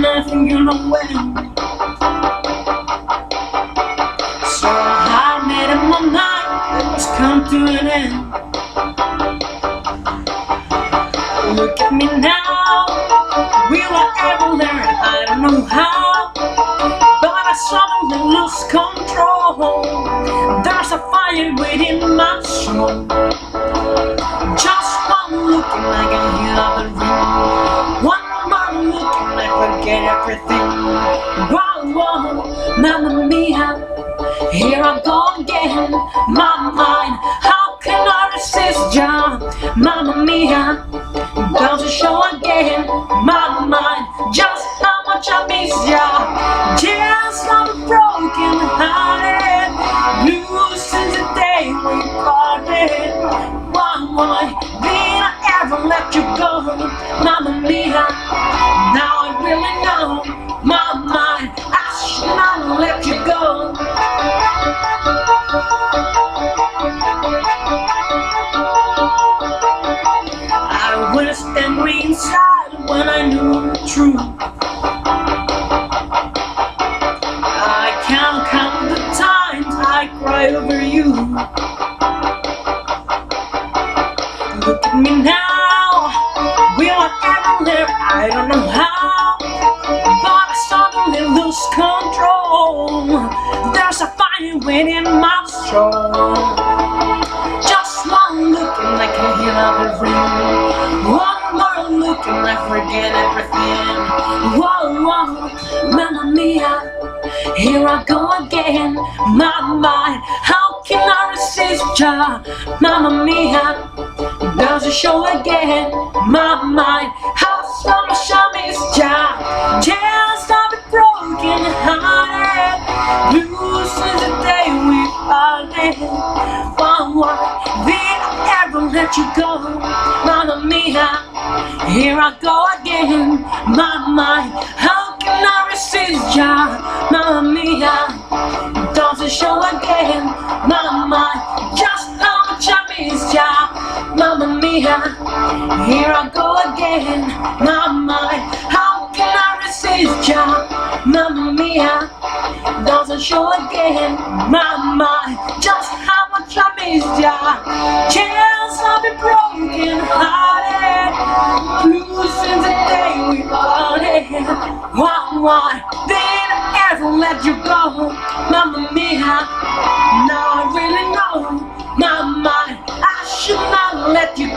nothing you know when. So I made up my mind it must come to an end. Look at me now, will I ever learn? I don't know how, but I suddenly lose control. There's a fire within my soul. Just one look and I can hear the ring. One more look and I forget everything. Whoa, whoa, mamma mia, here I go again. My mind, how can I resist ya? Mamma mia, does it show again? My mind, just how much I miss ya. Tears of a broken hearted, blue since the day we parted. Why did I ever let you go? Mamma mia, now I really know. My mind, I should not let you go. I was angry inside when I knew the truth. I can't count the times I cried over you. Look at me now, will I ever live? I don't know how, but I suddenly lose control. There's a fire within my soul. Just one look and I can hear everything. One more look and I forget everything. Whoa, whoa, mamma mia, here I go again. My mind, how can I resist ya? Mamma mia, does it show again? My mind, how much I miss ya. Tears of a broken hearted, blue since the day we parted. Why did I ever let you go? Mamma mia, here I go again. My mind, how can I resist ya? Mamma mia, does it show again? My mind, just how much I miss ya. Mamma mia, here I go again. My mind, how can I resist ya? Mamma mia, doesn't show again. My mind, just how much I miss ya. Tears of a broken hearted, blue since the day we parted. Why did I ever let you go? Mamma mia, now I really know. My mind, I should not let you